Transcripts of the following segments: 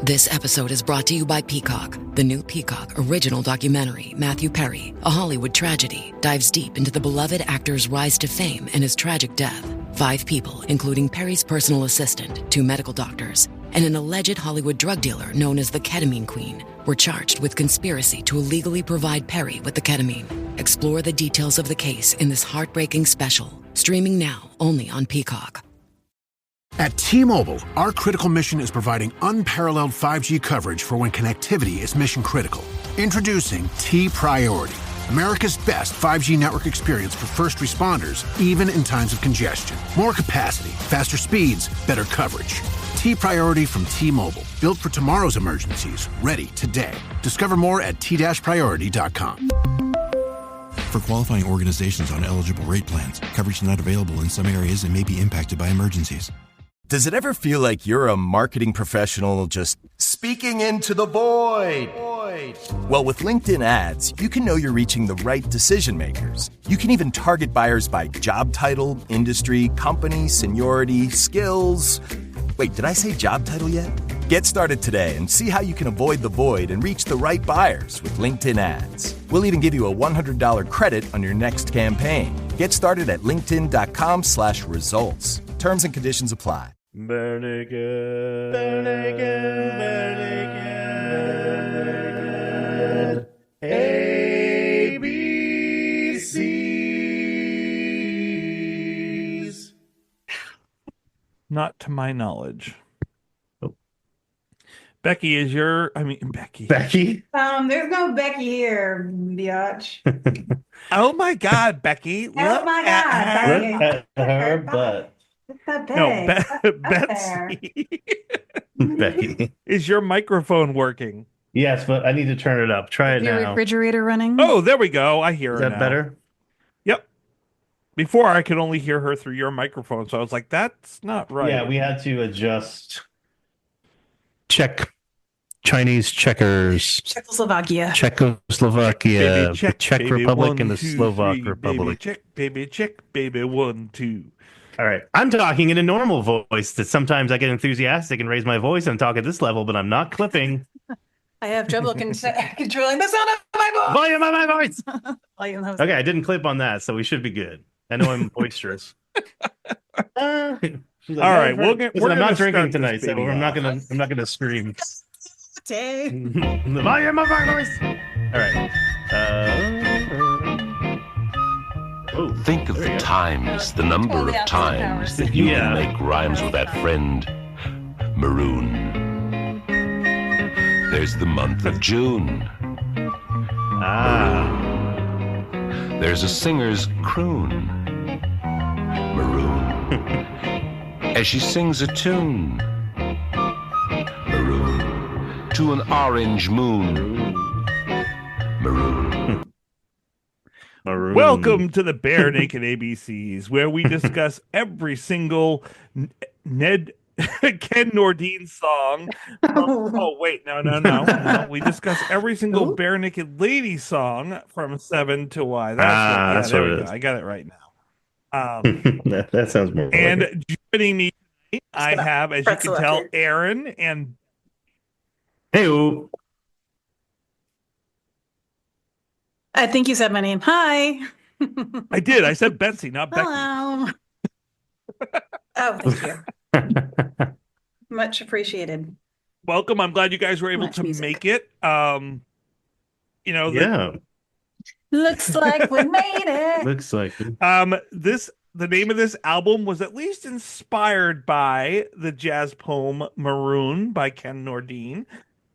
This episode is brought to you by Peacock. The new Peacock original documentary, Matthew Perry, A Hollywood Tragedy, dives deep into the beloved actor's rise to fame and his tragic death. 5 people, including Perry's personal assistant, 2 medical doctors, and an alleged Hollywood drug dealer known as the Ketamine Queen, were charged with conspiracy to illegally provide Perry with the ketamine. Explore the details of the case in this heartbreaking special, streaming now only on Peacock. At T-Mobile, our critical mission is providing unparalleled 5G coverage for when connectivity is mission critical. Introducing T-Priority, America's best 5G network experience for first responders, even in times of congestion. More capacity, faster speeds, better coverage. T-Priority from T-Mobile, built for tomorrow's emergencies, ready today. Discover more at t-priority.com. For qualifying organizations on eligible rate plans, coverage not available in some areas and may be impacted by emergencies. Does it ever feel like you're a marketing professional just speaking into the void? Well, with LinkedIn ads, you can know you're reaching the right decision makers. You can even target buyers by job title, industry, company, seniority, skills. Wait, did I say job title yet? Get started today and see how you can avoid the void and reach the right buyers with LinkedIn ads. We'll even give you a $100 credit on your next campaign. Get started at linkedin.com/results. Terms and conditions apply. Bare naked, bare naked, bare naked. ABCs. Not to my knowledge. Oh. Becky, Becky. Becky? There's no Becky here, biatch. Oh my God, Becky. Oh my God, Look at her butt. No, Betsy. Becky. Is your microphone working? Yes, but I need to turn it up. Try it Your now. refrigerator running? Oh, there we go. I hear Is her that now. better? Yep. Before I could only hear her through your microphone, so I was like, that's not right. Yeah, we had to adjust. Czech, Chinese checkers, Czechoslovakia. Czechoslovakia, Baby, check, the Czech baby, Republic, 1, and the 2, Slovak 3, Republic. Baby, check, baby, 1, 2. All right. I'm talking in a normal voice that sometimes I get enthusiastic and raise my voice and talk at this level, but I'm not clipping. I have trouble controlling the sound of my voice. Volume of my voice. Volume of- Okay, I didn't clip on that, so we should be good. I know I'm boisterous. All right, Listen, I'm not drinking start tonight, this so baby I'm not off. gonna scream. Dang. The volume of my voice. All right. Think of the times, the number of times that you can make rhymes with that friend, Maroon. There's the month of June. Maroon. There's a singer's croon, Maroon. As she sings a tune, Maroon. To an orange moon, Maroon. Maroon. Welcome to the Bare Naked ABCs, where we discuss every single Ken Nordine song. Oh, wait, no. We discuss every single Bare Naked Lady song from 7 to Y. That's what it is. I got it right now. That sounds more. And joining me tonight, I have, as you can tell, Aaron and. Hey-o. I think you said my name. Hi. I did. I said Betsy, not Becky. Hello. Oh, thank you. Much appreciated. Welcome. I'm glad you guys were able to make it. Looks like we made it. Looks like the name of this album was at least inspired by the jazz poem Maroon by Ken Nordine.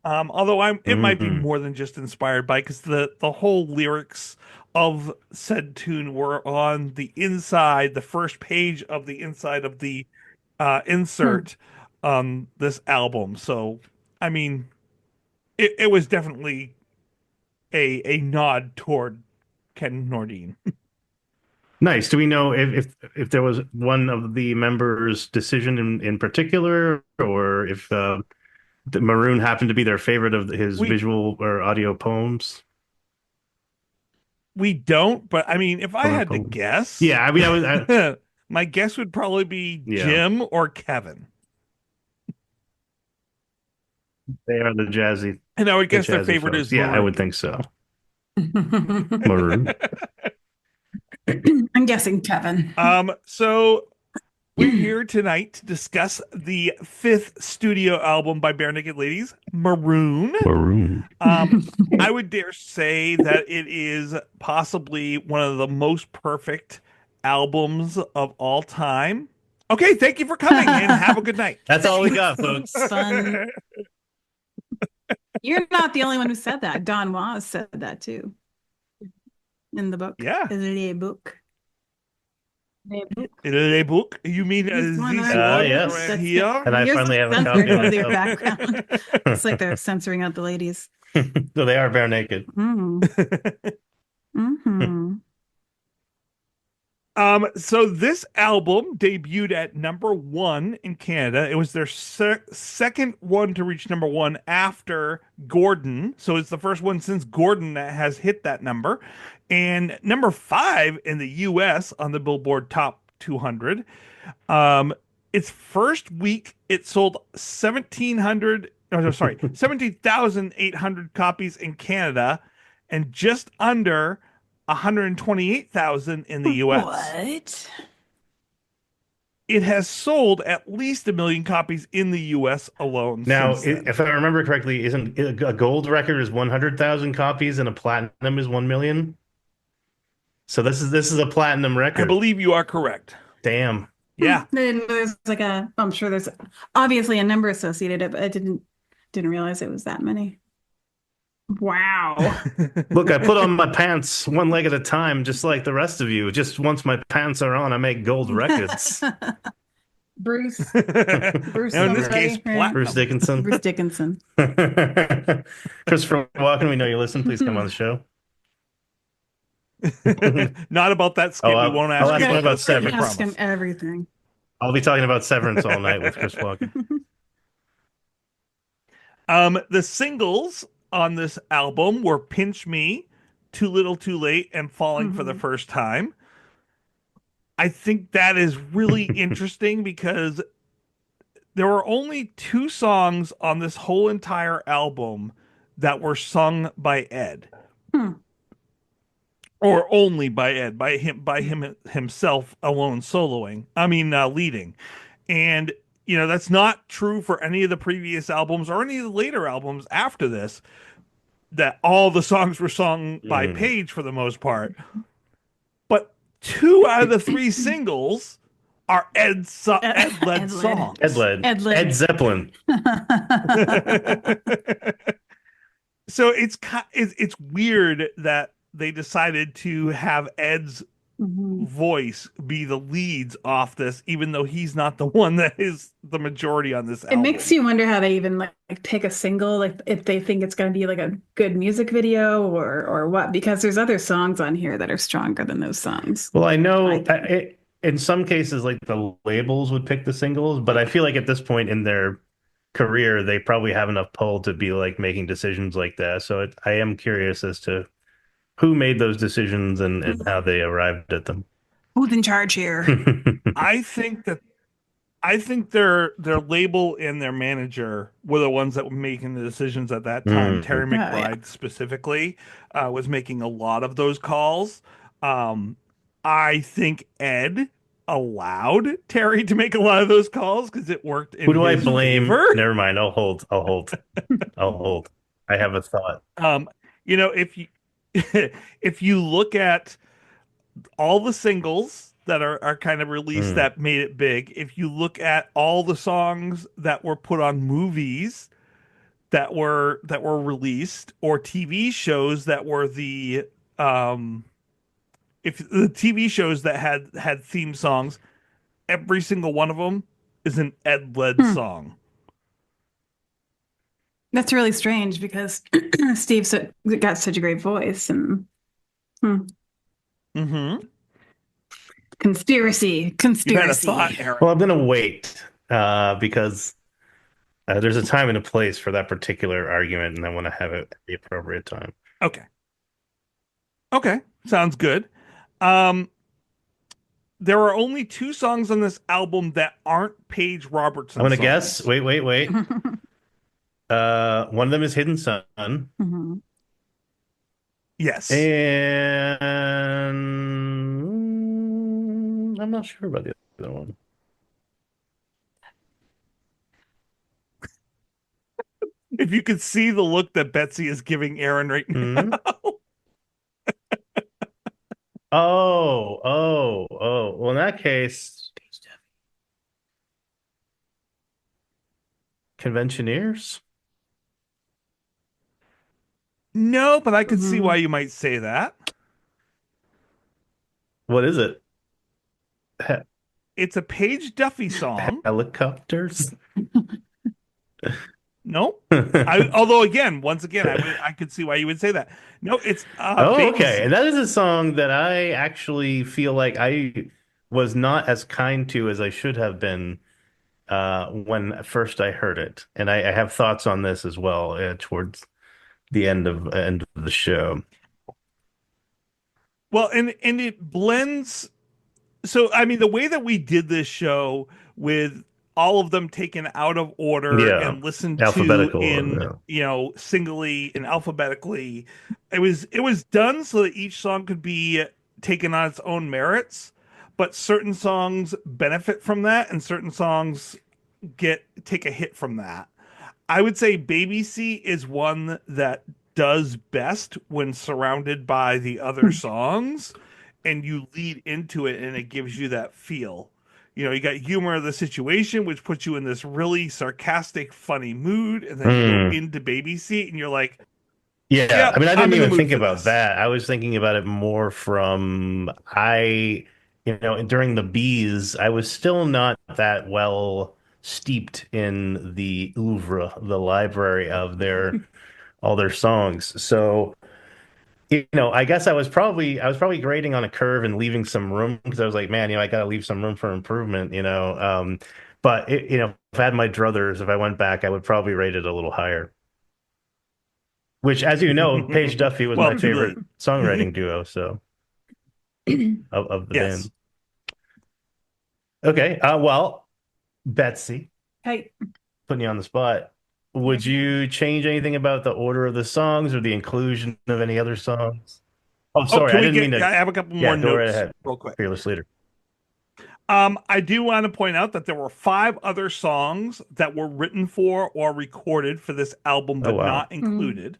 Although it might be more than just inspired by, because the whole lyrics of said tune were on the inside, the first page of the inside of the insert on this album. So, I mean, it was definitely a nod toward Ken Nordine. Nice. Do we know if there was one of the members' decision in particular, or if the Maroon happened to be their favorite of his visual or audio poems? We don't, but I mean, if I had to guess, I mean, my guess would probably be Jim or Kevin. They are the jazzy. And I would guess their jazzy favorite folks. is Yeah, I Maroon. would think so. Maroon. I'm guessing Kevin. So we're here tonight to discuss the 5th studio album by Bare Naked Ladies, Maroon. Maroon. I would dare say that it is possibly one of the most perfect albums of all time. Okay, thank you for coming and have a good night. That's all we got, folks. Fun. You're not the only one who said that. Don Was said that too. In the book. Yeah. Le book. Le book? You mean this one yes. right here? And I finally have a copy of their background. It's like they're censoring out the ladies. So they are bare naked. So this album debuted at #1 in Canada. It was their second one to reach #1 after Gordon. So it's the first one since Gordon that has hit that number. And #5 in the US on the Billboard Top 200. Its first week, it sold 17,800 copies in Canada and just under 128,000 in the US. What? It has sold at least 1 million copies in the US alone. Now, if I remember correctly, isn't a gold record is 100,000 copies and a platinum is 1 million? So this is a platinum record. I believe you are correct. Damn. Yeah. There's like I'm sure there's obviously a number associated, but I didn't realize it was that many. Wow. Look, I put on my pants one leg at a time, just like the rest of you. Just once my pants are on, I make gold records. Bruce. Bruce in this case, Bruce Dickinson. Bruce Dickinson. Christopher Walken, we know you listen. Please come on the show. Not about that skit. We won't ask. I'll ask him about Severance. Ask him everything. I'll be talking about Severance all night with Chris Walken. The singles on this album were Pinch Me, Too Little Too Late, and Falling for the First Time. I think that is really interesting because there were only 2 songs on this whole entire album that were sung by Ed. Or only by Ed, by him himself alone soloing. Leading. And that's not true for any of the previous albums or any of the later albums after this, that all the songs were sung by Page for the most part. But 2 out of the 3 singles are Ed-led songs. Ed Zeppelin. So it's weird that they decided to have Ed's voice be the leads off this, even though he's not the one that is the majority on this album. It makes you wonder how they even like pick a single, like if they think it's going to be like a good music video or what, because there's other songs on here that are stronger than those songs. Well, I know in some cases, like the labels would pick the singles, but I feel like at this point in their career, they probably have enough pull to be like making decisions like that. So I am curious as to who made those decisions and how they arrived at them. Who's in charge here? I think their label and their manager were the ones that were making the decisions at that time. Terry McBride specifically was making a lot of those calls. I think Ed allowed Terry to make a lot of those calls because it worked in Who do I his blame? favor. Never mind. I'll hold. I have a thought. If you look at all the singles that are kind of released that made it big, if you look at all the songs that were put on movies that were released, or TV shows that were the if the TV shows that had theme songs, every single one of them is an Ed-led song. That's really strange because Steve got such a great voice and conspiracy. You had a thought, Aaron. Well, I'm gonna wait because there's a time and a place for that particular argument, and I want to have it at the appropriate time. Okay, sounds good. There are only 2 songs on this album that aren't Paige Robertson's I'm gonna songs. guess. Wait. One of them is Hidden Sun. Mm-hmm. Yes. And I'm not sure about the other one. If you could see the look that Betsy is giving Aaron right now. Oh. Well, in that case, Conventioneers? No, but I could see why you might say that. What is it? It's a Paige Duffy song. Helicopters? No. Although once again, I could see why you would say that. No, it's okay. And that is a song that I actually feel like I was not as kind to as I should have been when first I heard it. And I have thoughts on this as well towards the end of the show. Well, and it blends. So I mean, the way that we did this show with all of them taken out of order and listened to in singly and alphabetically, it was done so that each song could be taken on its own merits, but certain songs benefit from that and certain songs take a hit from that. I would say Baby C is one that does best when surrounded by the other songs and you lead into it and it gives you that feel. You got humor of the situation, which puts you in this really sarcastic, funny mood, and then you go into Baby Seat and you're like, yeah, I mean, I didn't even think about that. I was thinking about it more from during the Bees, I was still not that well steeped in the oeuvre, the library of all their songs. So, I guess I was probably grading on a curve and leaving some room because I was like, man, I got to leave some room for improvement, But if I had my druthers, if I went back, I would probably rate it a little higher. Which, as you know, Paige Duffy was my favorite songwriting duo, so of the band. Okay, well, Betsy, hey, putting you on the spot. Would you change anything about the order of the songs or the inclusion of any other songs? Oh, sorry, I didn't mean to. I have a couple more notes go right ahead. real quick. Fearless Leader. I do want to point out that there were 5 other songs that were written for or recorded for this album, but not included.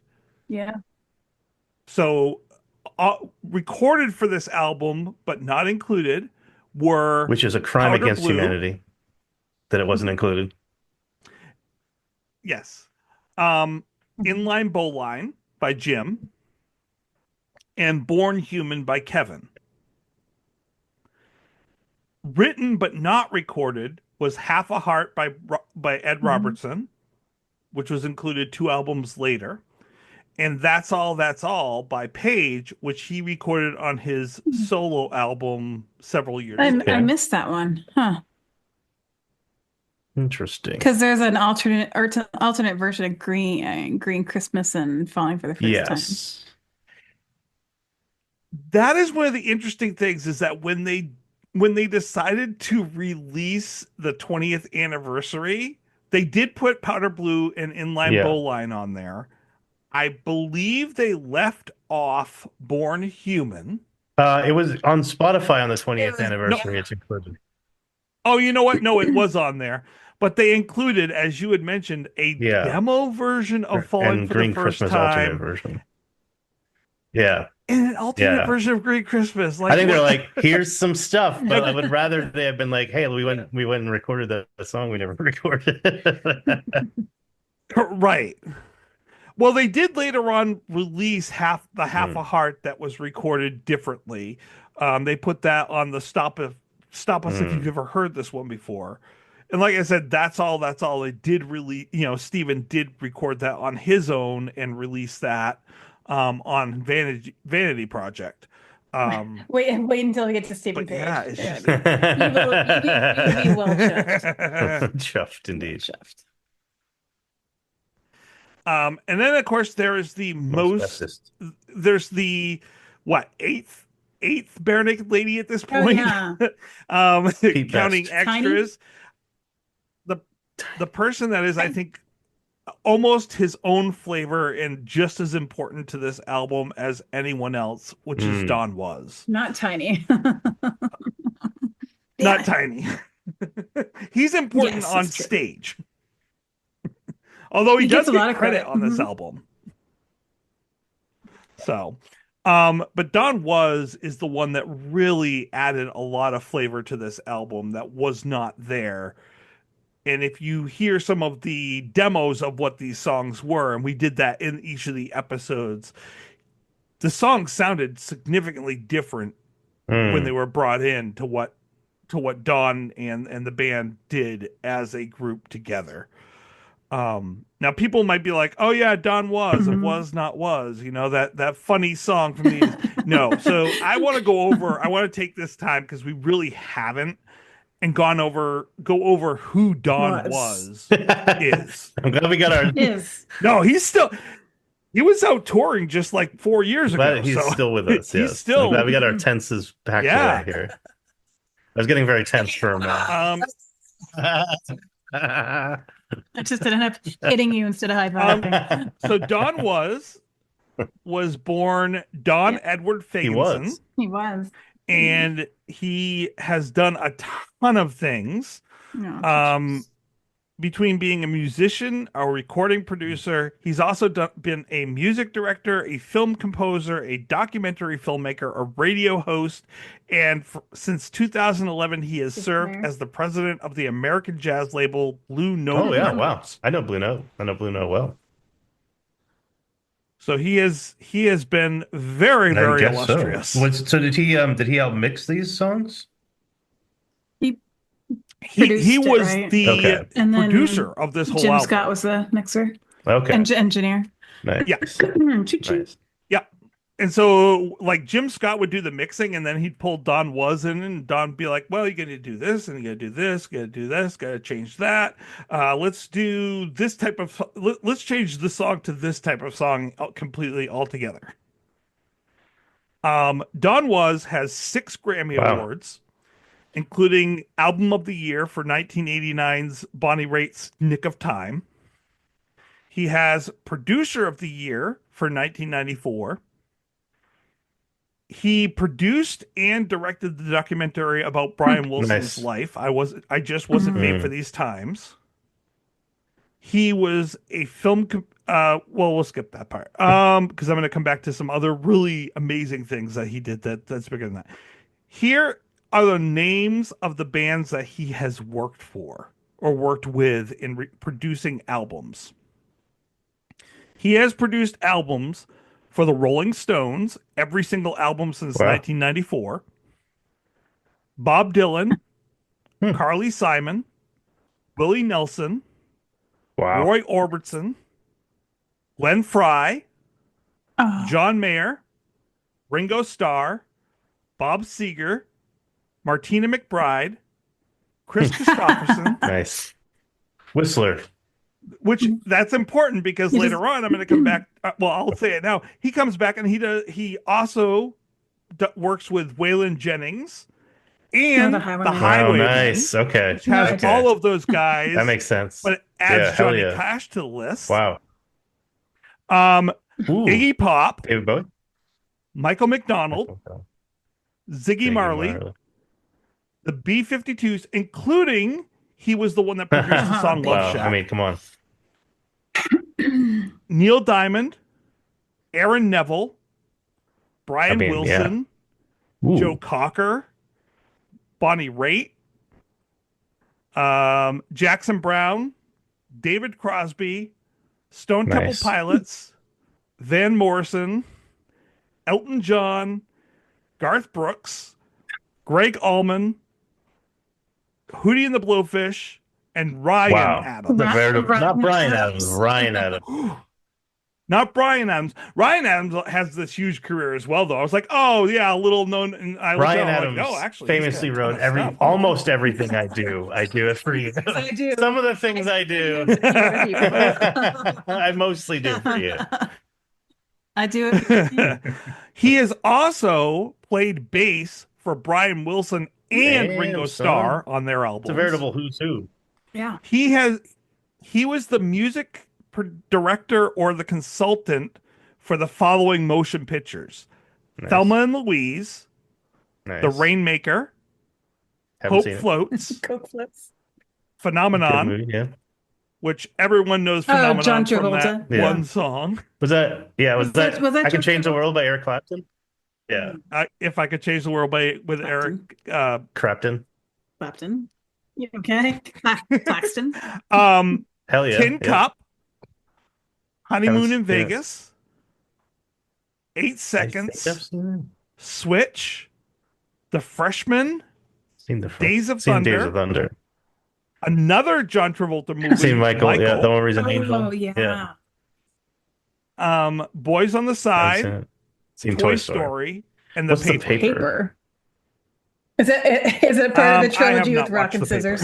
Yeah. So, recorded for this album, but not included, were which is a crime Powder against Blue. Humanity that it wasn't included. Yes. Inline Bowline by Jim and Born Human by Kevin. Written but not recorded was Half a Heart by Ed Robertson, which was included 2 albums later. And That's All by Paige, which he recorded on his solo album several years ago. I missed that one. Huh. Interesting. Because there's an alternate version of Green Christmas and Falling for the First Time. That is one of the interesting things is that when they decided to release the 20th anniversary, they did put Powder Blue and Inline Bowline on there. I believe they left off Born Human. It was on Spotify on the 20th anniversary. It's included. Oh, you know what? No, it was on there. But they included, as you had mentioned, a demo version of Falling for Green the First Christmas Time. Alternate version. Yeah. And an alternate version of Green Christmas. Like, I think they're like, here's some stuff, but I would rather they have been like, hey, we went and recorded the song we never recorded. Right. Well, they did later on release Half a Heart that was recorded differently. They put that on the Stop Us If You've Ever Heard This One Before. And like I said, That's All. They did really, Steven did record that on his own and release that on Vanity Project. Wait until we get to Stephen Page. Yeah, it's just... you be well chuffed. Chuffed indeed. Chuffed. And then of course there is the there's the eighth bare naked lady at this point. Counting extras. The person that is, I think, almost his own flavor and just as important to this album as anyone else, which is Don Was. Not Tiny. Not Tiny. He's important on stage. Although he does get credit on this album. So, but Don Was is the one that really added a lot of flavor to this album that was not there. And if you hear some of the demos of what these songs were, and we did that in each of the episodes, the songs sounded significantly different when they were brought in to what Don and the band did as a group together. Now people might be like, oh yeah, Don Was, it was not was, that funny song from these. No. So I want to take this time because we really haven't and go over who Don Was is. I'm glad we got our No, he was out touring just like 4 years ago. He's still with us. He's yes. still. I'm glad we got our tenses back here. I was getting very tense for a minute. I just ended up hitting you instead of high-fiving. So Don was born Don Edward Fagenson. He was. And he has done a ton of things. Between being a musician, a recording producer, he's also been a music director, a film composer, a documentary filmmaker, a radio host, and since 2011, he has served as the president of the American jazz label Blue Note. Oh yeah, wow! I know Blue Note. Well. So he has been very, very illustrious. So did he help mix these songs? He was the producer of this whole Jim album. Scott was the mixer. Okay. Engineer. Nice. Yes. Nice. Yeah. And so like Jim Scott would do the mixing and then he'd pull Don Was in and Don would be like, well, you got to do this and you got to do this, got to do this, got to change that. Let's do this type of, let's change the song to this type of song completely altogether. Don Was has 6 Grammy Awards, including Album of the Year for 1989's Bonnie Raitt's Nick of Time. He has Producer of the Year for 1994. He produced and directed the documentary about Brian Wilson's life. I just wasn't made for these times. He was a film. We'll skip that part because I'm going to come back to some other really amazing things that he did that's bigger than that. Here are the names of the bands that he has worked for or worked with in producing albums. He has produced albums for the Rolling Stones, every single album since 1994. Bob Dylan, Carly Simon, Willie Nelson, Roy Orbison, Glenn Frey, John Mayer, Ringo Starr, Bob Seger, Martina McBride, Chris Christopherson. Nice. Whistler. Which that's important because later on I'm going to come back. I'll say it now. He comes back and he also works with Waylon Jennings and the Highwaymen. Nice. Okay. Which has all of those guys. That makes sense. But it adds Johnny Cash to the list. Wow. Iggy Pop, David Bowie, Michael McDonald, Ziggy Marley, the B-52s, including he was the one that produced the song Love Shack. I mean, come on. Neil Diamond, Aaron Neville, Brian Wilson, Joe Cocker, Bonnie Raitt, Jackson Browne, David Crosby, Stone Temple Pilots, Van Morrison, Elton John, Garth Brooks, Greg Allman, Hootie and the Blowfish, and Ryan Adams. Not Brian Adams. Ryan Adams. Not Brian Adams. Ryan Adams has this huge career as well, though. I was like, oh yeah, a little known. And Ryan Adams actually, famously wrote almost everything I do. I do it for you. I do. Some of the things I do, I mostly do for you. I do it. He has also played bass for Brian Wilson and Ringo Starr on their albums. It's a veritable who's who. Yeah. He was the music director or the consultant for the following motion pictures: Nice. Thelma and Louise, Nice. The Rainmaker, Hope Floats, Coke Floats, Phenomenon, Good movie, yeah. which everyone knows Phenomenon John from Travolta. that one song. Was that I Can John Change the Travolta? World by Eric Clapton? Yeah. If I Could Change the World with Clapton. Eric Clapton. Clapton. You okay? Claxton. Hell yeah. Tin Cup, Honeymoon in Yeah. Vegas, 8 I think I've Seconds, seen it. Switch, The Freshman, Seen Days of seen Days Thunder, of Thunder. another John Travolta movie, Seen Michael. Yeah, the one where he's an angel. Oh yeah. Boys on the I've Side, seen it. Seen Toy Story, and What's The the Paper. Paper. Is it part of the I have trilogy not with Rock and watched The Scissors?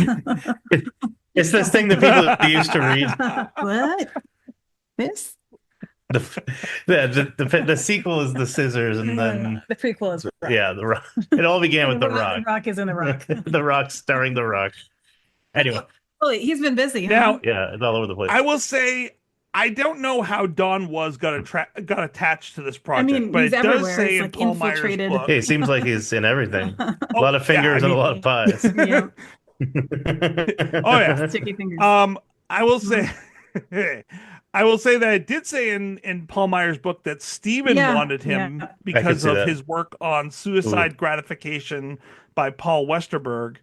It's this thing that people used to read. What? This? The sequel is The Scissors, and then The prequel is Rock. yeah, The Rock. It all began with The Rock. The Rock is in The Rock. The Rock starring The Rock. Anyway, Holy, he's been busy. Now, Huh? yeah, it's all over the place. I will say, I don't know how Don Was got attached to this project, mean, but he's it does everywhere. say He's, in like, Paul Meyer's infiltrated. book. Hey, it seems like he's in everything. A lot of yeah, fingers and a lot of pies. Yeah. Oh yeah. Sticky fingers. I will say, I will say that it did say in Paul Meyer's book that Steven wanted him because of his work on Suicide Gratification by Paul Westerberg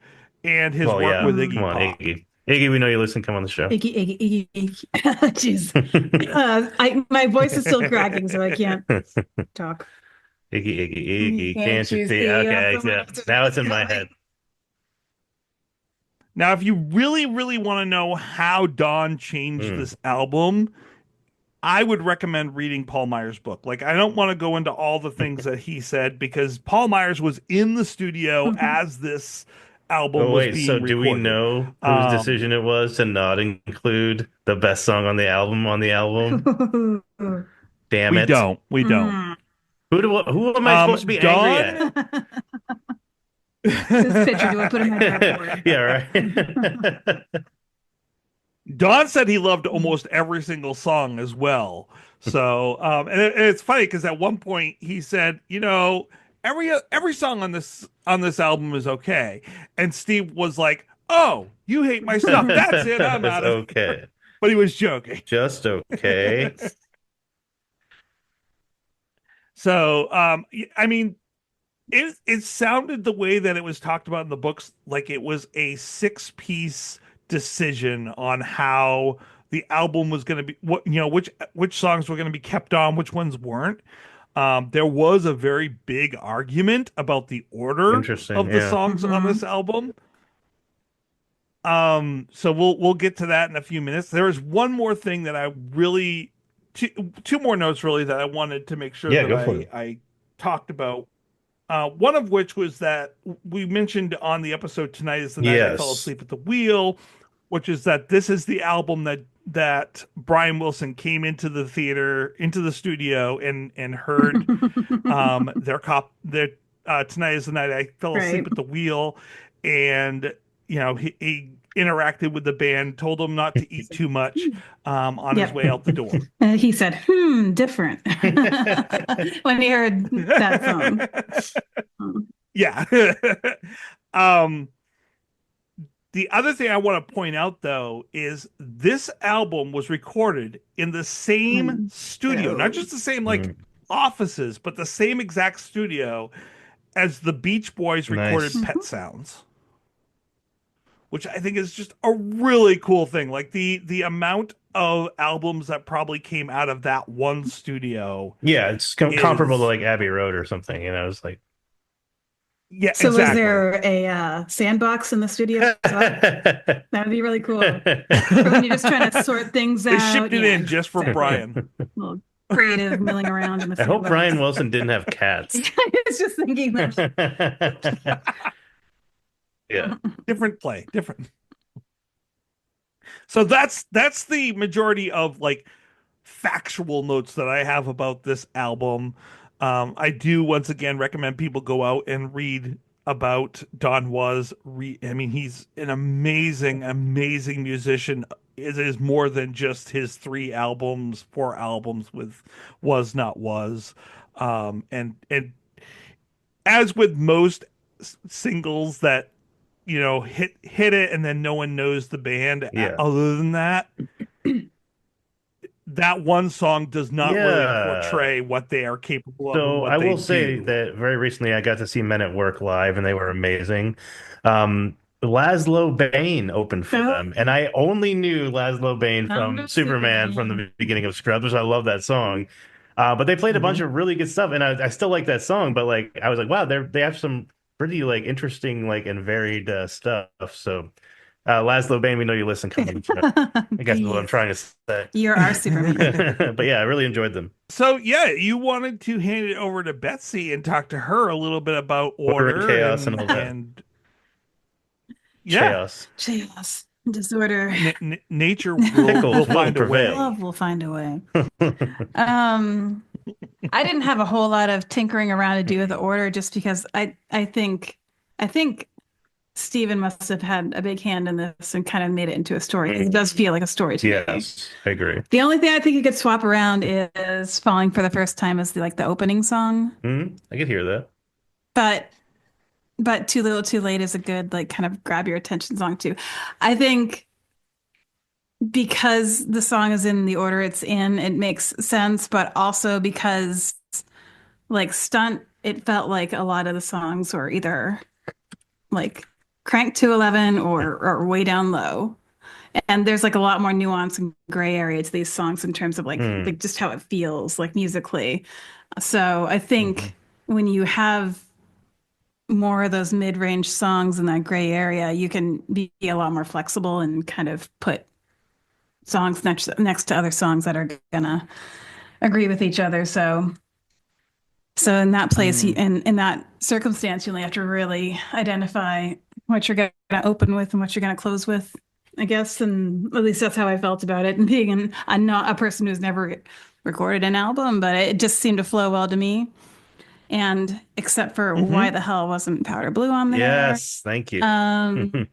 and his work with Iggy Pop. Iggy. Iggy, we know you listen. Come on the show. Iggy. Jeez. My voice is still cracking, so I can't talk. Iggy. Can't you see? Okay, yeah. Now it's in my head. Now, if you really, really want to know how Don changed this album, I would recommend reading Paul Meyer's book. Like, I don't want to go into all the things that he said because Paul Myers was in the studio as this album was being recorded. Do we know whose decision it was to not include the best song on the album Damn it. We don't. Who am I supposed to be angry at? This picture, do I put him in my Yeah, right. Don said he loved almost every single song as well. So, and it's funny because at one point he said, every song on this album is okay, and Steve was like, "Oh, you hate my stuff? That's it. I'm out of okay." But he was joking. Just okay. So, I mean, it sounded the way that it was talked about in the books like it was a 6-piece decision on how the album was going to be, which songs were going to be kept on, which ones weren't. There was a very big argument about the order of the songs on this album. So we'll get to that in a few minutes. There is one more thing that I really, two more notes really that I wanted to make sure that I talked about. One of which was that we mentioned on the episode Tonight is the Night I Fell Asleep at the Wheel, which is that this is the album that Brian Wilson came into the studio and heard their Tonight is the Night I Fell Asleep at the Wheel, and he interacted with the band, told them not to eat too much on his way out the door. He said, different when he heard that song. Yeah. The other thing I want to point out, though, is this album was recorded in the same studio, not just the same offices, but the same exact studio as the Beach Boys recorded Pet Sounds, which I think is just a really cool thing. Like the amount of albums that probably came out of that one studio. Yeah, it's comparable to like Abbey Road or something. It's like. Yeah. So exactly. was there a sandbox in the studio? That would be really cool. For when you're just trying to sort things out. They shipped it in just for Brian. A little creative milling around in the I hope Brian Wilson didn't have cats. I was just thinking that. Yeah. Different. So that's the majority of factual notes that I have about this album. I do once again recommend people go out and read about Don Was. I mean, he's an amazing musician is more than just his 4 albums with Was Not Was. And as with most singles that hit it and then no one knows the band other than that, that one song does not really portray what they are capable of. So I will say that very recently I got to see Men at Work live, and they were amazing. Laszlo Bain opened for them, and I only knew Laszlo Bain from Superman from the beginning of Scrubs, which I love that song. But they played a bunch of really good stuff, and I still like that song. But like, I was like, wow, they have some pretty like interesting and varied stuff. So. Laszlo Bain, we know you listen. I guess is what I'm trying to say. You're our Superman. But yeah, I really enjoyed them. So yeah, you wanted to hand it over to Betsy and talk to her a little bit about order and chaos and all that. And chaos, disorder. Nature will find a way. Love will find a way. I didn't have a whole lot of tinkering around to do with the order, just because I think Steven must have had a big hand in this and kind of made it into a story. It does feel like a story to me. Yes, I agree. The only thing I think you could swap around is Falling for the First Time as the opening song. I could hear that. But Too Little Too Late is a good kind of grab your attention song too. I think because the song is in the order it's in, it makes sense, but also because Stunt, it felt like a lot of the songs were either cranked to 11 or way down low, and there's a lot more nuance and gray area to these songs in terms of just how it feels musically. So I think when you have more of those mid-range songs in that gray area, you can be a lot more flexible and kind of put songs next to other songs that are gonna agree with each other. So in that place, in that circumstance, you only have to really identify what you're going to open with and what you're going to close with, I guess. And at least that's how I felt about it. And being I'm not a person who's never recorded an album, but it just seemed to flow well to me. And except for why the hell wasn't Powder Blue on there? Yes, thank you. And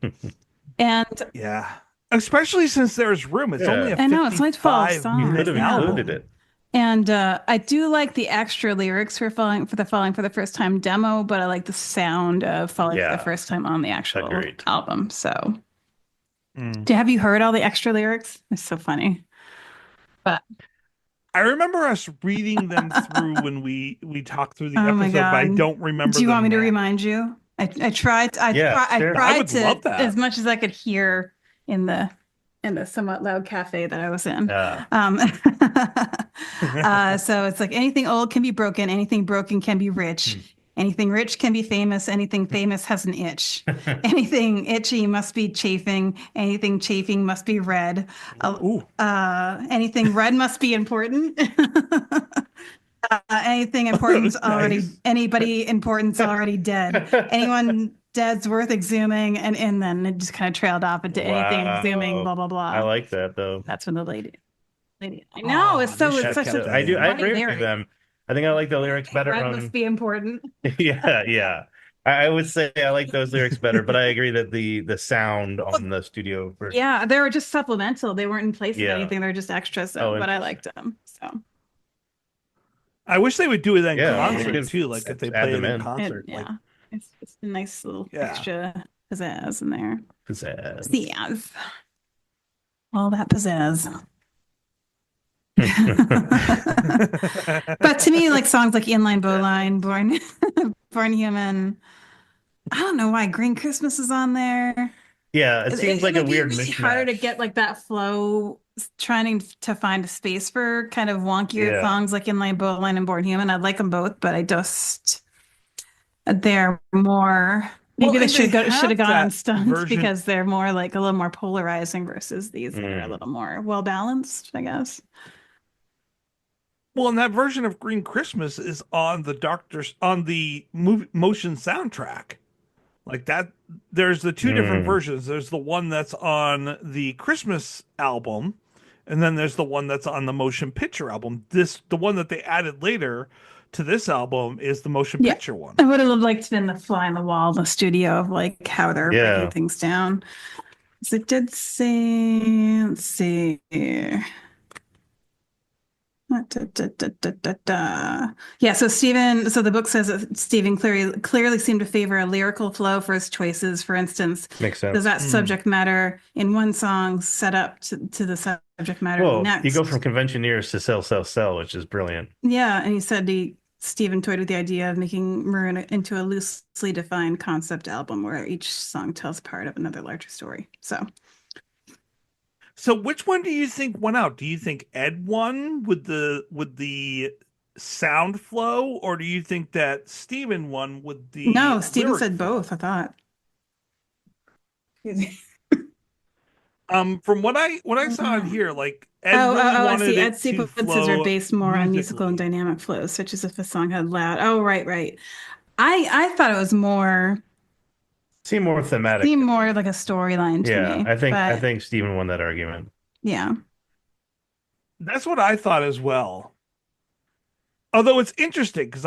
yeah, especially since there's room. It's only I know, it's only 12 songs. You could have included it. And I do like the extra lyrics for Falling for the First Time demo, but I like the sound of Falling for the First Time on the actual album. So, have you heard all the extra lyrics? It's so funny. But I remember us reading them through when we talked through the episode, but I don't remember. Do you want me to remind you? I tried. I tried to love that. As much as I could hear in the somewhat loud cafe that I was in. So it's anything old can be broken, anything broken can be rich. Anything rich can be famous, anything famous has an itch. Anything itchy must be chafing, anything chafing must be red. Anything red must be important. Anything important's anybody important's already dead. Anyone dead's worth exhuming, and then it just kind of trailed off into anything exhuming, blah blah blah. I like that though. That's when the lady. I know it's such a. I agree with them. I think I like the lyrics better. Red must be important. Yeah. I would say I like those lyrics better, but I agree that the sound on the studio version. Yeah, they were just supplemental. They weren't in place of anything. They were just extra. But I liked them. So. I wish they would do it in concert too, if they play it in concert. It's a nice little extra pizzazz in there. Pizzazz. All that pizzazz. But to me, songs like Inline Bowline, Born Human. I don't know why Green Christmas is on there. Yeah, it seems like a weird mismatch. It's harder to get that flow, trying to find a space for kind of wonkier songs like Inline Bowline and Born Human. I'd like them both, but they're more. Maybe they should have gone on Stunts because they're more a little more polarizing versus these that are a little more well balanced, I guess. Well, and that version of Green Christmas is on the motion soundtrack. That, there's the two different versions. There's the one that's on the Christmas album, and then there's the one that's on the motion picture album. The one that they added later to this album is the motion picture one. I would have liked to been the fly on the wall in the studio of how they're breaking things down. So it did say, let's see. Yeah, so the book says that Stephen clearly seemed to favor a lyrical flow for his choices. For instance, makes sense. Does that subject matter in one song set up to the subject matter in the next? You go from conventioneers to sell, which is brilliant. Yeah, and he said Stephen toyed with the idea of making Maroon into a loosely defined concept album where each song tells part of another larger story. So which one do you think won out? Do you think Ed won with the sound flow, or do you think that Steven won with the No, Steven said flow? both, I thought. From what I saw in here, like Ed really I wanted see. it Ed's to sequences are flow based more on musical and musically. dynamic flows, such as if a song had loud. Oh, right. I thought it was more Seemed more thematic. seemed more like a storyline to me. I think Steven won that argument. Yeah. That's what I thought as well. Although it's interesting because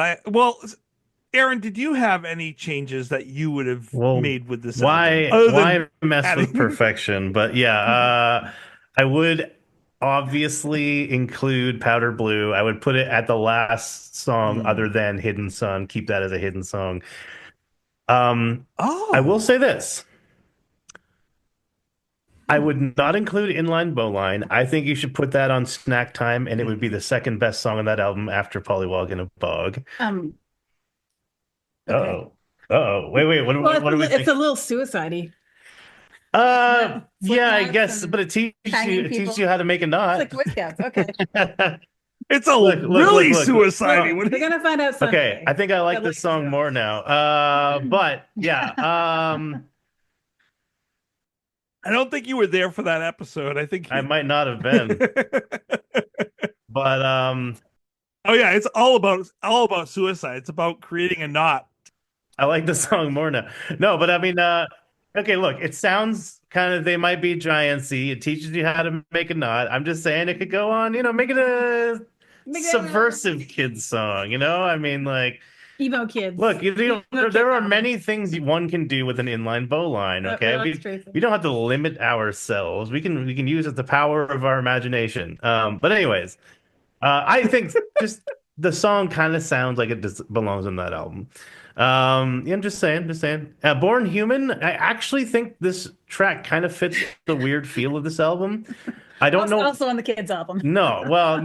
Aaron, did you have any changes that you would have made with this album? Why mess with perfection? But yeah, I would obviously include Powder Blue. I would put it at the last song other than Hidden Sun. Keep that as a hidden song. I will say this. I would not include Inline Bowline. I think you should put that on Snack Time, and it would be the second best song on that album after Pollywog in a Bog. Okay. Wait. What do we think? It's a little suicide-y. Yeah, I guess, but it teaches you how to make a knot. It's like Boy Scouts. Okay. It's really suicide-y. We're gonna find out someday. Okay, I think I like this song more now. But yeah, I don't think you were there for that episode. I think I might not have been. But oh yeah, it's all about suicide. It's about creating a knot. I like the song more now. No, but I mean, okay, look, it sounds kind of They Might Be Giantsy. It teaches you how to make a knot. I'm just saying it could go on, make it a subversive kids song, I mean, like emo kids. Look, there are many things one can do with an inline bow line. Okay, we don't have to limit ourselves. We can use it the power of our imagination. But anyways, I think just the song kind of sounds like it belongs on that album. Yeah, I'm just saying. Born Human. I actually think this track kind of fits the weird feel of this album. I don't know. Also on the kids album. No, well,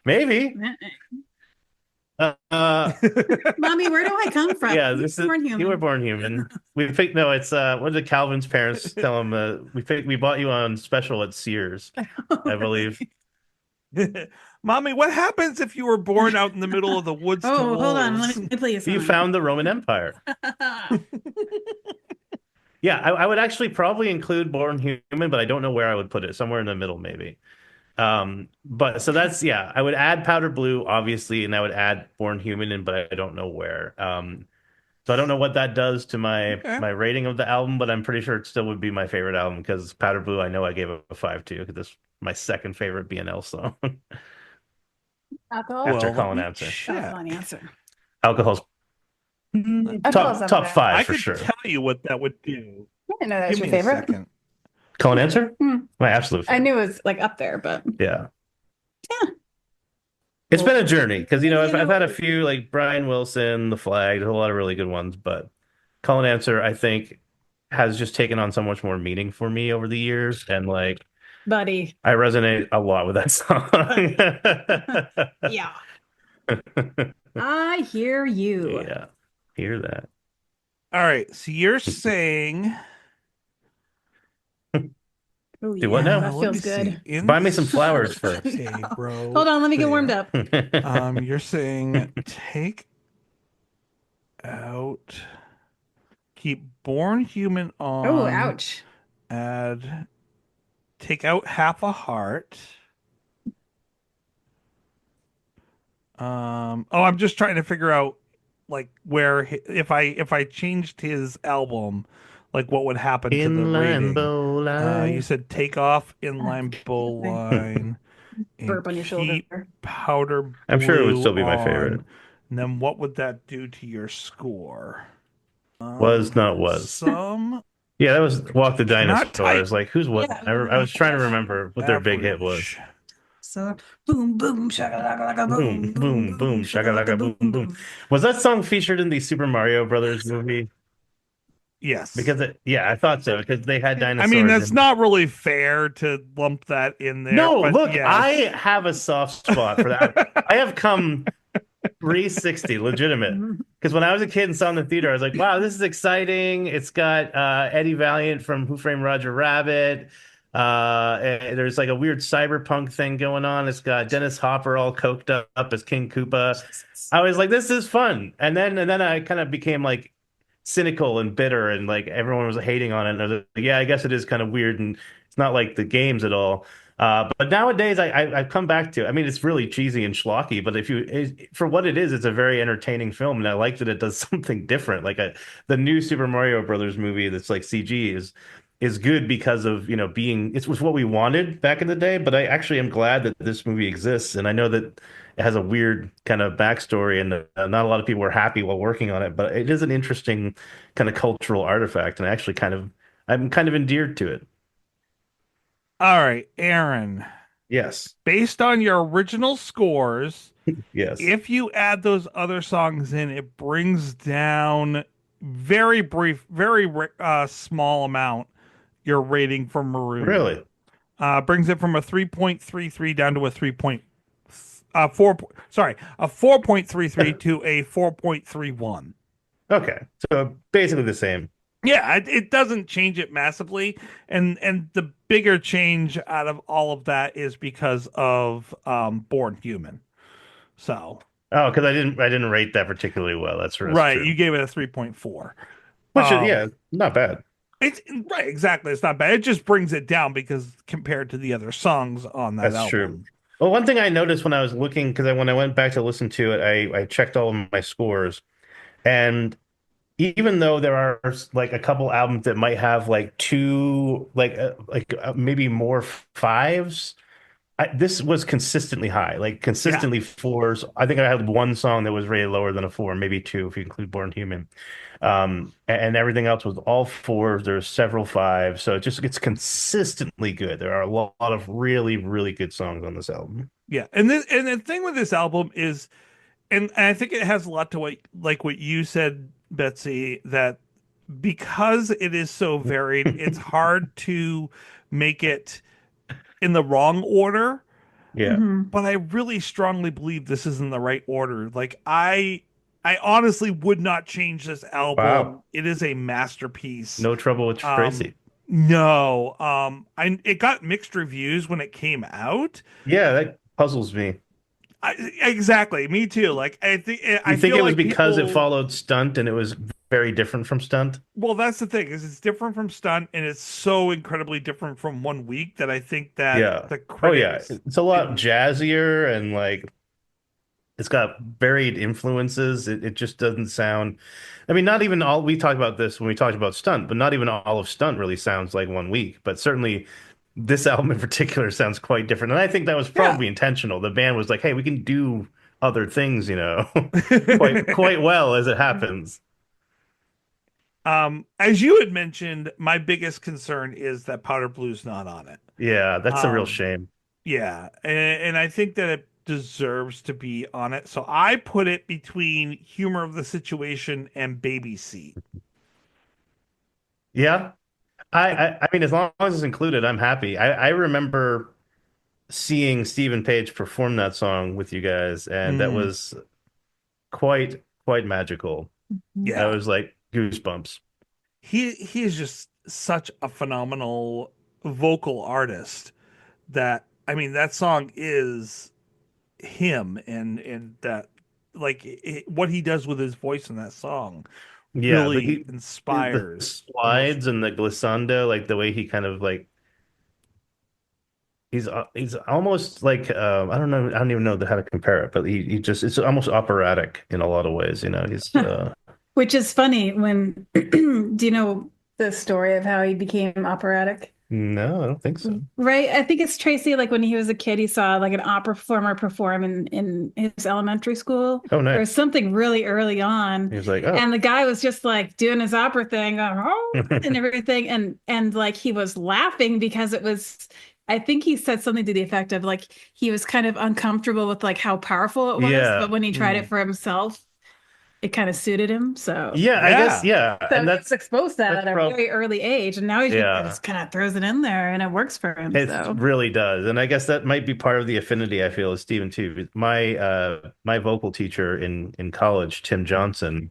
maybe. Mommy, where do I come from? Yeah, you were Born Human. We picked. No, it's what did Calvin's parents tell him? We bought you on special at Sears, I believe. Mommy, what happens if you were born out in the middle of the woods? Hold on, let me play you something. You found the Roman Empire. Yeah, I would actually probably include Born Human, but I don't know where I would put it. Somewhere in the middle, maybe. But so that's I would add Powder Blue, obviously, and I would add Born Human in, but I don't know where. So I don't know what that does to my rating of the album, but I'm pretty sure it still would be my favorite album because Powder Blue, I know I gave it a 5 too, because this is my second favorite BNL song. Alcohol? After Call and Answer. Alcohol's top 5 I for could sure. Tell you what that would do. I didn't know that was your favorite. Call and Answer? My absolute favorite. I knew it was like up there, but yeah. It's been a journey because I've had a few like Brian Wilson, The Flag. There's a lot of really good ones, but Call and Answer I think has just taken on so much more meaning for me over the years, and like, buddy, I resonate a lot with that song. Yeah, I hear you. Yeah, hear that. All right, so you're saying. Oh, do what now? That feels good. Buy me some flowers first. Hold on, let me get warmed up. You're saying take out, keep Born Human on. Oh, ouch. Take out Half a Heart. I'm just trying to figure out like where if I changed his album, like what would happen to the rating. You said take off Inline Bowline. Burp on your shoulder. Powder Blue. I'm sure it would still be my favorite. And then what would that do to your score? Was not was. Some Yeah, that was Walk the Not tight. Dinosaurs. Like, who's what? Yeah. I was trying to remember what their big hit was. Average. So boom, boom, shakalaka, Boom, boom, boom, boom, boom, boom, shakalaka, shakalaka, boom, boom, boom. boom. Was that song featured in the Super Mario Brothers movie? Yes. Because yeah, I thought so because they had I mean, dinosaurs that's in. not really fair to lump that in there, No, but look, I yes. have a soft spot for that. I have come 360, legitimate. Because when I was a kid and saw it in the theater, I was like, wow, this is exciting. It's got Eddie Valiant from Who Framed Roger Rabbit. There's like a weird cyberpunk thing going on. It's got Dennis Hopper all coked up as King Koopa. I was like, this is fun. And then I kind of became like cynical and bitter, and like everyone was hating on it. And I was like, yeah, I guess it is kind of weird, and it's not like the games at all. But nowadays, I've come back to. I mean, it's really cheesy and schlocky, but for what it is, it's a very entertaining film, and I like that it does something different. Like the new Super Mario Brothers movie that's like CG is good because of being it was what we wanted back in the day. But I actually am glad that this movie exists, and I know that it has a weird kind of backstory, and not a lot of people were happy while working on it. But it is an interesting kind of cultural artifact, and I'm kind of endeared to it. All right, Aaron. Yes. Based on your original scores, Yes. if you add those other songs in, it brings down very brief, very small amount your rating for Maroon. Really? Brings it from a 3.33 down to a 4.33 to a 4.31. Okay. So basically the same. Yeah, it doesn't change it massively, and the bigger change out of all of that is because of Born Human. So Oh, because I didn't rate that particularly well. That's right, true. you gave it a 3.4. Which is, yeah, not bad. It's right, exactly. It's not bad. It just brings it down because compared to the other songs on that That's album. true. Well, one thing I noticed when I was looking, because when I went back to listen to it, I checked all of my scores, and even though there are like a couple albums that might have like two, maybe more fives, this was consistently high, like consistently fours. I think I had one song that was rated lower than a four, maybe two if you include Born Human. And everything else was all fours. There's several fives, so it's consistently good. There are a lot of really, really good songs on this album. Yeah, and the thing with this album is, and I think it has a lot to what you said, Betsy, that because it is so varied, it's hard to make it in the wrong order. Yeah. But I really strongly believe this is in the right order. Like I honestly would not change this album. Wow. It is a masterpiece. No trouble with Tracy. No. It got mixed reviews when it came out. Yeah, that puzzles me. Exactly, me too. Like I think it was because it followed Stunt and it was very different from Stunt? Well, that's the thing, is it's different from Stunt, and it's so incredibly different from One Week that I think that the critics, it's a lot jazzier, and like it's got varied influences. It just doesn't sound. I mean, not even all. We talked about this when we talked about Stunt, but not even all of Stunt really sounds like One Week. But certainly, this album in particular sounds quite different, and I think that was probably intentional. The band was like, "Hey, we can do other things, quite well as it happens." As you had mentioned, my biggest concern is that Powder Blue's not on it. Yeah, that's a real shame. Yeah, and I think that it deserves to be on it. So I put it between Humor of the Situation and Baby Seat. Yeah. I mean, as long as it's included, I'm happy. I remember seeing Stephen Page perform that song with you guys, and that was quite magical. Yeah. That was like goosebumps. He is just such a phenomenal vocal artist that, I mean, that song is him, and that, like, what he does with his voice in that song really inspires the slides and the glissando, like the way he kind of like he's almost like I don't know, I don't even know how to compare it, but he just, it's almost operatic in a lot of ways, he's which is funny when do you know the story of how he became operatic? No, I don't think so. Right? I think it's Tracy, like when he was a kid, he saw like an opera performer perform in his elementary school Oh, or nice. something really early on. He was like, oh. And the guy was just like doing his opera thing, going, "Oh," and everything. And like he was laughing because it was, I think he said something to the effect of like he was kind of uncomfortable with like how powerful it was, but Yeah. when he tried it for himself, it kind of suited him. So Yeah, I guess, Yeah. yeah. so And he was exposed to that that's at a very early age, and now he yeah. just kind of throws it in there, and it works for him. It So really does. And I guess that might be part of the affinity I feel with Stephen too. My vocal teacher in college, Tim Johnson,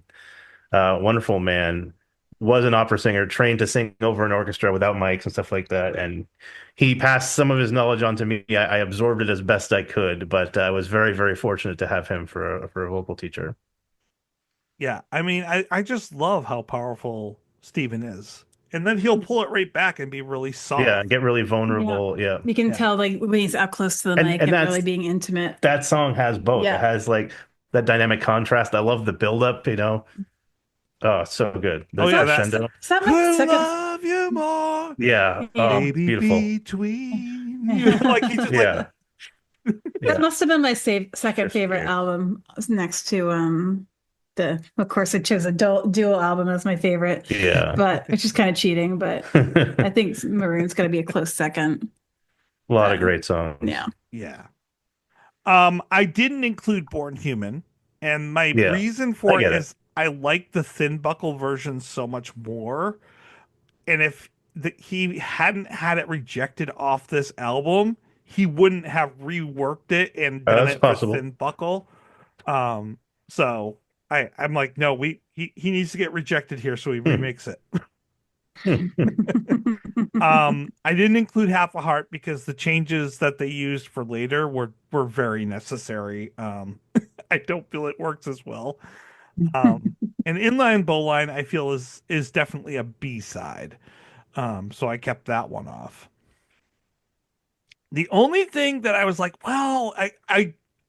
wonderful man, was an opera singer, trained to sing over an orchestra without mics and stuff like that. And he passed some of his knowledge on to me. I absorbed it as best I could, but I was very, very fortunate to have him for a vocal teacher. Yeah, I mean, I just love how powerful Steven is. And then he'll pull it right back and be really Yeah, soft. get really yeah, vulnerable. Yeah. you can Yeah. tell like when he's up close to the And mic and and really that's being intimate. that song has both. It Yeah. has like that dynamic contrast. I love the buildup. Oh, so good. The Oh, yeah, crescendo. Is that my Could second? love you more, Yeah. Yeah. Oh, maybe beautiful. between you. Like he's just like, Yeah. That Yeah. must have been my second Just favorite great. album next to the of course I chose a dual album as my favorite, Yeah. but which is kind of cheating, but I A think Maroon's gonna be a close second. lot of But great songs. yeah. yeah. I didn't include Born Human, and my Yeah. reason I for it get it. is I like the thin buckle version so much more. And if he hadn't had it rejected off this album, he wouldn't have reworked it and done That's it for possible. thin buckle. Um, so I'm like, no, he needs to get rejected here, so he Hmm. remakes it. I didn't include Half a Heart because the changes that they used for later were very necessary. I don't feel it works as well. And Inline Bowline I feel is definitely a B side. So I kept that one off. The only thing that I was like, well,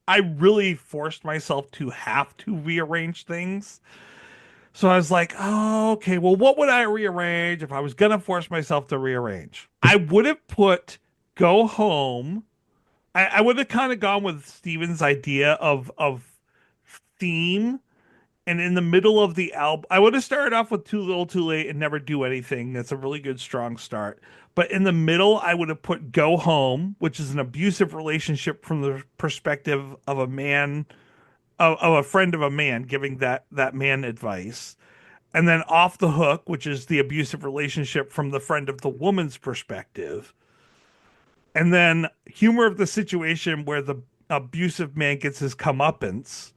I really forced myself to have to rearrange things. So I was like, oh, okay, well, what would I rearrange if I was gonna force myself to rearrange? I would have put Go Home. I would have kind of gone with Steven's idea of theme. And in the middle of the album, I would have started off with Too Little Too Late and Never Do Anything. That's a really good, strong start. But in the middle, I would have put Go Home, which is an abusive relationship from the perspective of a man, of a friend of a man giving that man advice. And then Off the Hook, which is the abusive relationship from the friend of the woman's perspective. And then Humor of the Situation, where the abusive man gets his comeuppance,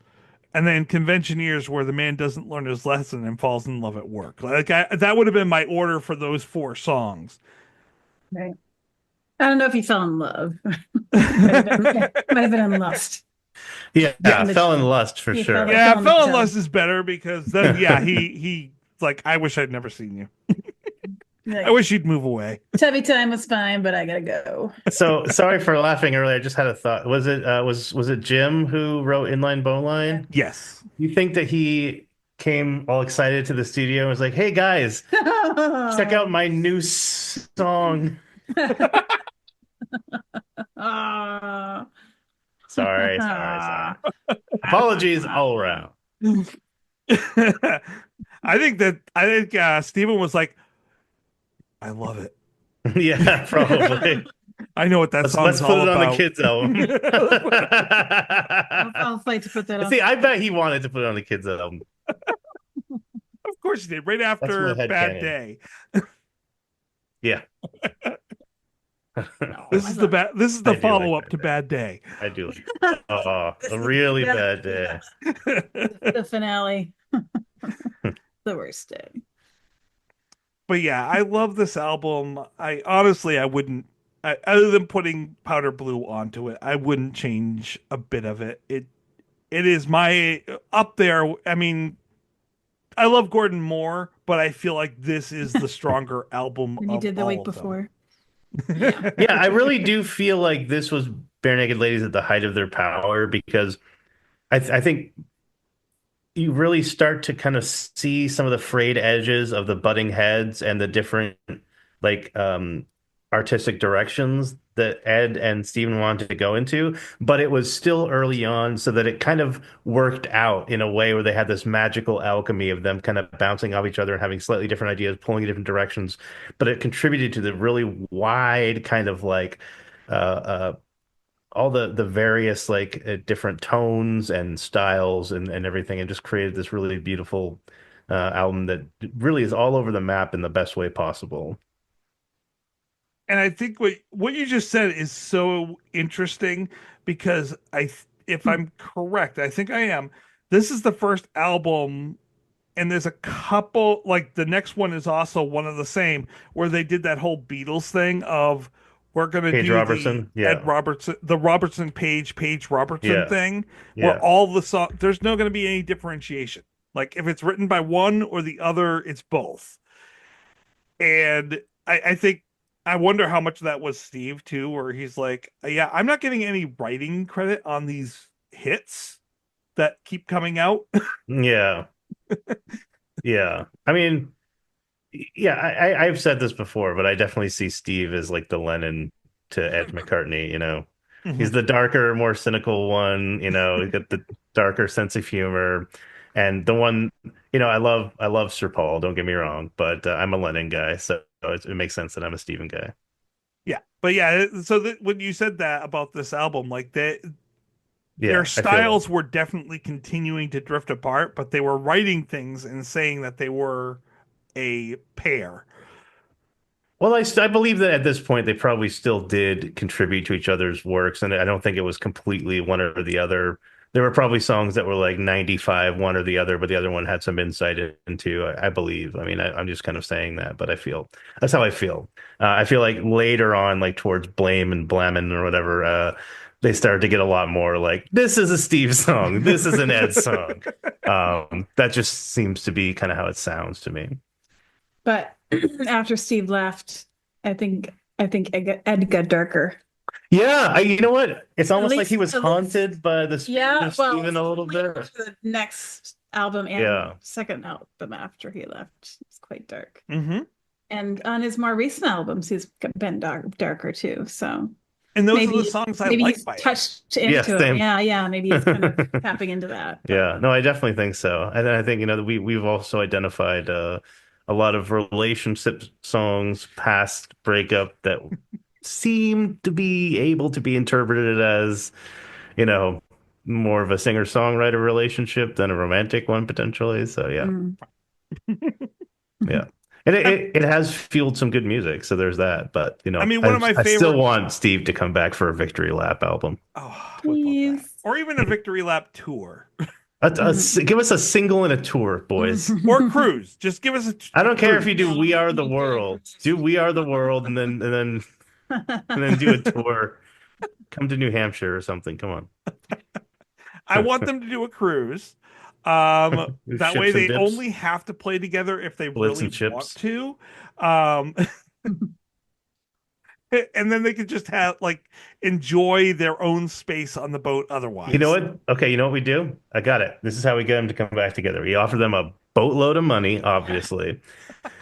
and then Conventioneers, where the man doesn't learn his lesson and falls in love at work. That would have been my order for those four songs. Right. I don't know if he fell in love. Might have been in lust. Yeah, fell in lust for sure. Yeah, fell in lust is better because then he like, I wish I'd never seen you. Like, I wish you'd move away. Tubby Time was fine, but I gotta go. So sorry for laughing earlier. I just had a thought. Was it Jim who wrote Inline Bowline? Yes. You think that he came all excited to the studio and was like, "Hey guys, check out my new song." Sorry. Apologies all around. I think Steven was like, I love it. Yeah, probably. I know what that song's Let's put all it on about. the kids album. I'll fight to put that on. See, I bet he wanted to put it on the kids album. Of course he did. Right after Bad Day. Yeah. This is the follow up to Bad Day. I do. Oh, a really bad day. The finale. The worst day. But yeah, I love this album. I honestly, I wouldn't, other than putting Powder Blue onto it, I wouldn't change a bit of it. It is my up there. I mean, I love Gordon more, but I feel like this is the stronger album. And you did the week before. Yeah, I really do feel like this was Bare Naked Ladies at the height of their power because I think you really start to kind of see some of the frayed edges of the butting heads and the different like artistic directions that Ed and Steven wanted to go into, but it was still early on, so that it kind of worked out in a way where they had this magical alchemy of them kind of bouncing off each other and having slightly different ideas, pulling in different directions. But it contributed to the really wide kind of like all the various like different tones and styles and everything, and just created this really beautiful album that really is all over the map in the best way possible. And I think what you just said is so interesting because if I'm correct, I think I am. This is the first album, and there's a couple, like the next one is also one of the same, where they did that whole Beatles thing of we're gonna Page do Robertson, the yeah. Ed Robertson, the Robertson Page Robertson Yeah. thing, Yeah. where all the song there's no gonna be any differentiation. Like if it's written by one or the other, it's both. And I think I wonder how much of that was Steve too, where he's like, yeah, I'm not getting any writing credit on these hits that keep coming out. Yeah. Yeah. I mean, yeah, I've said this before, but I definitely see Steve as like the Lennon to Ed McCartney, you know. He's the darker, more cynical one, you know, he's got the darker sense of humor. And the one, you know, I love Sir Paul, don't get me wrong, but I'm a Lennon guy, so it makes sense that I'm a Steven guy. Yeah. But yeah, so when you said that about this album, like Yeah, their I feel styles were definitely continuing to drift apart, but they were writing things and saying that they were a pair. Well, I believe that at this point they probably still did contribute to each other's works, and I don't think it was completely one or the other. There were probably songs that were like 95 one or the other, but the other one had some insight into, I believe. I mean, I'm just kind of saying that, but I feel that's how I feel. I feel like later on, like towards Blame and Blammin' or whatever, they started to get a lot more like, this is a Steve song, this is an Ed song. That just seems to be kind of how it sounds to me. But after Steve left, I think Ed got darker. Yeah, you know what? It's almost like least- he was at haunted by the spirit of Steven a little bit. The next album and Yeah. second album after he left, it's quite dark. Mm-hmm. And on his more recent albums, he's been darker too. So, And those maybe, are the songs I maybe like he's by him. touched into Yeah, it. same. Yeah. Maybe he's kind of tapping into that. Yeah, no, I definitely think so. And then I think, you know, we've also identified a lot of relationship songs past breakup that seem to be able to be interpreted as, you know, more of a singer-songwriter relationship than a romantic one potentially. So yeah. Yeah. And it has fueled some good music, so there's that. But you know, I mean, one of my I still favorite- want Steve to come back for a Victory Lap album. Oh, Please. or even a Victory Lap tour. Give us a single and a tour, boys. Or cruise. Just give us a I don't care if cruise. you do We Are the World. Do We Are the World and then do a tour. Come to New Hampshire or something. Come on. I want them to do a cruise. That Ships way and they dips. only have to play together if they Blitz really and want chips. to. And then they could just have like enjoy their own space on the boat otherwise. You know what? Okay, you know what we do? I got it. This is how we get them to come back together. We offer them a boatload of money, obviously.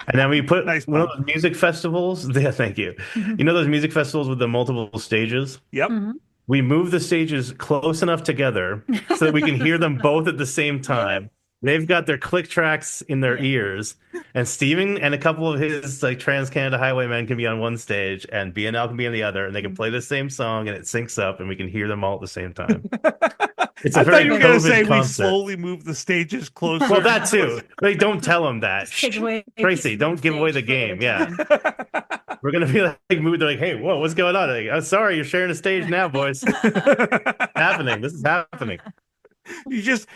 And then we put one of those music festivals. Yeah, thank you. You know those music festivals with the multiple stages? Yep. We move the stages close enough together so that we can hear them both at the same time. They've got their click tracks in their ears, and Steven and a couple of his like Trans Canada Highwaymen can be on one stage, and BNL can be on the other, and they can play the same song, and it syncs up, and we can hear them all at the same time. It's a I very thought you were going to COVID say we concept. slowly move the stages closer. Well, that too. Like, don't tell them that. Take away Tracy, don't give away the game. Yeah. We're going to be like, they're like, hey, whoa, what's going on? Like, I'm sorry, you're sharing a stage now, boys. Happening. This is happening.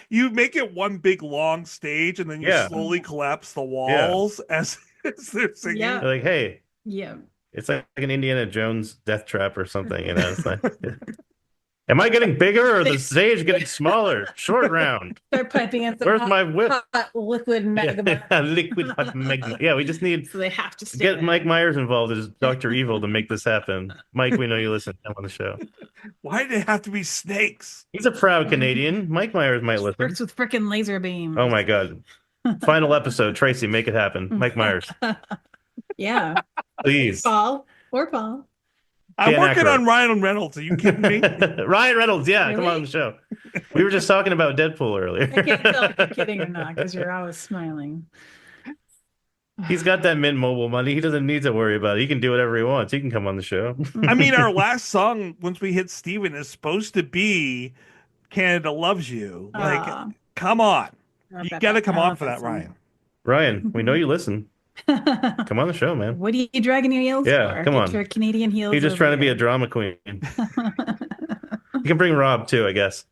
You make it one big long stage, and then you slowly collapse the walls as they're singing. Yeah. They're like, hey, Yeah. it's like an Indiana Jones death trap or something. You know, it's like, am I getting bigger or the stage getting smaller? Short round. They're piping in some Where's my whip? hot liquid magma. Yeah, liquid hot magma. Yeah, we just need So they have to stay get there. Mike Myers involved as Dr. Evil to make this happen. Mike, we know you listen. Come on the show. Why did it have to be snakes? He's a proud Canadian. Mike Myers might listen. Works with frickin' laser beams. Oh my God. Final episode. Tracy, make it happen. Mike Myers. Yeah. Please. Paul. Or Paul. I'm Dan working Aykroyd. on Ryan Reynolds. Are you kidding me? Ryan Reynolds, yeah, Really? come on the show. We were just talking about Deadpool earlier. I can't tell if you're kidding or not because you're always smiling. He's got that Mint Mobile money. He doesn't need to worry about it. He can do whatever he wants. He can come on the show. I mean, our last song, once we hit Steven, is supposed to be Canada Loves You. Like, come on. You got to come on for that, Ryan. Ryan, we know you listen. Come on the show, man. What are you dragging your heels Yeah, for? come Get your your Canadian heels. He's just trying to be a drama queen. You can bring Rob too, I guess.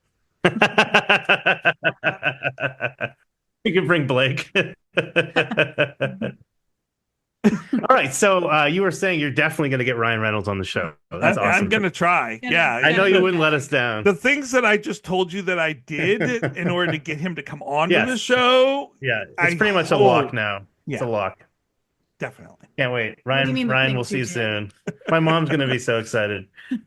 You can bring Blake. All right, so you were saying you're definitely going to get Ryan Reynolds on the show. That's awesome. I'm going to try. Yeah. I know you wouldn't let us down. The things that I just told you that I did in order to get him to come on to the show. Yeah, it's pretty much a lock now. Yeah. It's a lock. Definitely. Can't wait. Ryan, we'll see you soon. My mom's going to be so excited. She's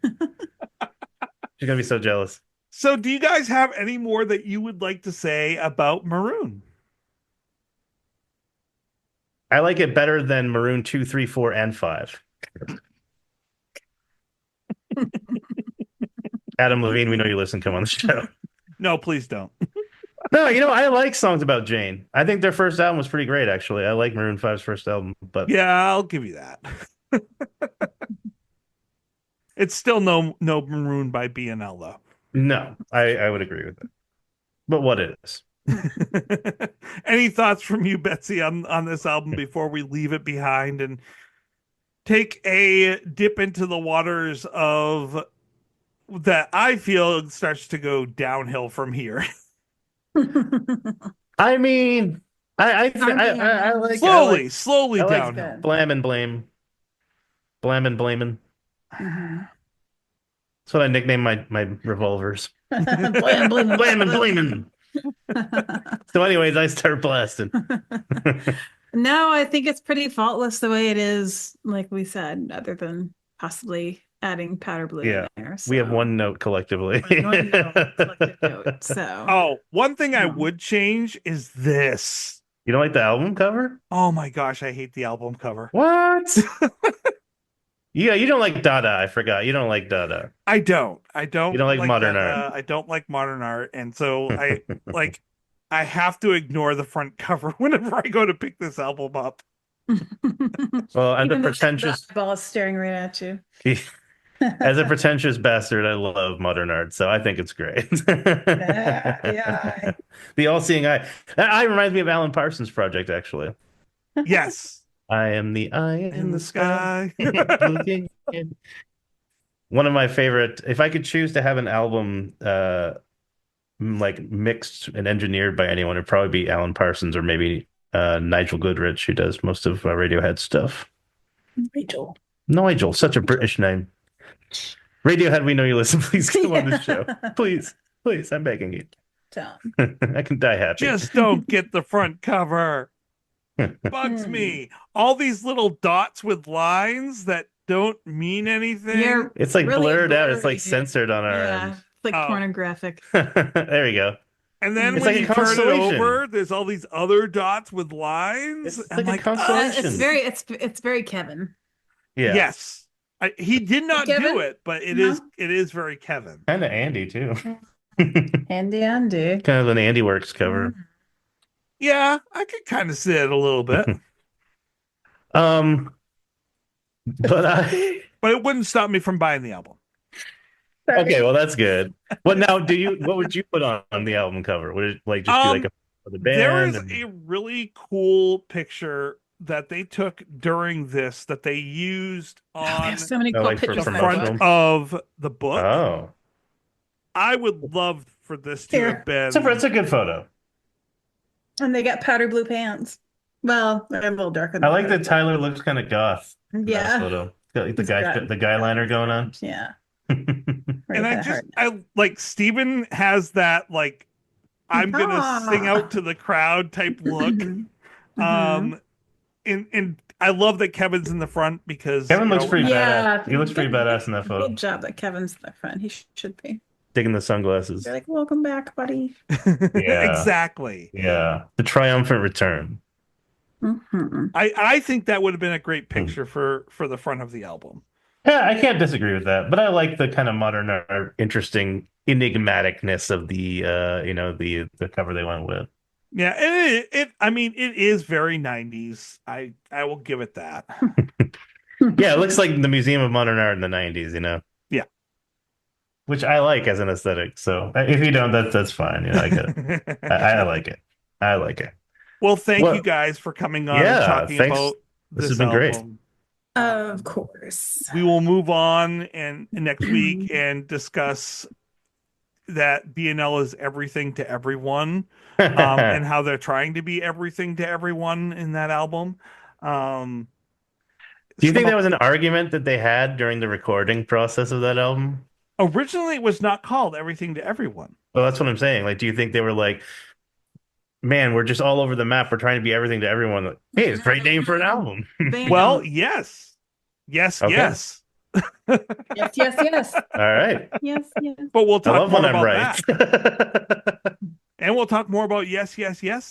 going to be so jealous. So do you guys have any more that you would like to say about Maroon? I like it better than Maroon 2, 3, 4, and 5. Adam Levine, we know you listen. Come on the show. No, please don't. No, I like songs about Jane. I think their first album was pretty great, actually. I like Maroon 5's first album, but yeah, I'll give you that. It's still no Maroon by BNL though. No, I would agree with that. But what is? Any thoughts from you, Betsy, on this album before we leave it behind and take a dip into the waters of that I feel starts to go downhill from here? I mean, I like slowly I downhill. Like blam and blame. Mm-hmm. That's what I nicknamed my revolvers. Blam, blaming. So anyways, I start blasting. No, I think it's pretty faultless the way it is, like we said, other than possibly adding powder blue in there. So. We have one note collectively. Collective note, so. One thing I would change is this. You don't like the album cover? Oh my gosh, I hate the album cover. What? Yeah, you don't like Dada. I forgot. You don't like Dada. I don't. You don't like modern art. I don't like modern art, and so I I have to ignore the front cover whenever I go to pick this album up. Well, and the pretentious ball is staring right at you. As a pretentious bastard, I love modern art, so I think it's great. Yeah. The all-seeing eye. That eye reminds me of Alan Parsons' project, actually. Yes. I am the eye in the sky. sky. One of my favorite, if I could choose to have an album like mixed and engineered by anyone, it'd probably be Alan Parsons or maybe Nigel Goodrich, who does most of Radiohead stuff. Nigel, such a British name. Radiohead, we know you listen. Please come on the show. Please, I'm begging you. I can die happy. Just don't get the front cover. Bugs me. All these little dots with lines that don't mean anything. It's like really blurred out. blurry. It's like censored on our end. It's like pornographic. There you go. And then it's when like you turn it over, there's all these other dots with lines. It's like a constellation. It's very Kevin. Yeah. Yes. He did not Kevin? do it, but it is very Kevin. Kind of Andy too. Andy. Kind of an Andy Works cover. Yeah, I could kind of see it a little bit. But it wouldn't stop me from buying the album. Okay, well that's good. What would you put on the album cover? Would it like just be like the band? There is a really cool picture that they took during this that they used on so many cool pictures the front of the book. Oh, I would love for this to have been. It's a good photo. And they got powder blue pants. Well, they're a little darker. I like that Tyler looks kind of goth. Yeah. Photo. Got the guy liner going on. Yeah. And I like Steven has that like I'm gonna sing out to the crowd type look. And I love that Kevin's in the front because Kevin looks pretty badass. He looks pretty badass in that photo. Good job that Kevin's in the front. He should be. Digging the sunglasses. You're like, welcome back, buddy. Yeah. Exactly. Yeah. The triumphant return. I think that would have been a great picture for the front of the album. Yeah, I can't disagree with that, but I like the kind of modern art, interesting enigmaticness of the the cover they went with. Yeah, I mean, it is very 90s. I will give it that. Yeah, it looks like the Museum of Modern Art in the 90s, Yeah. Which I like as an aesthetic. So if you don't, that's fine. I get it. I like it. I like it. Well, thank you guys for coming on and talking about this has been album. Great. Of course. We will move on and next week and discuss that BNL is everything to everyone, and how they're trying to be everything to everyone in that album. Do you think that was an argument that they had during the recording process of that album? Originally, it was not called Everything to Everyone. Well, that's what I'm saying. Like, do you think they were like, man, we're just all over the map. We're trying to be everything to everyone. Like, hey, it's a great name for an album. Well, yes. Yes, okay. yes. Yes. All right. Yes. But we'll talk more about right. that. And we'll talk more about yes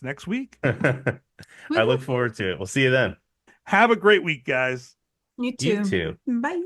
next week. I look forward to it. We'll see you then. Have a great week, guys. You too. You too. Bye.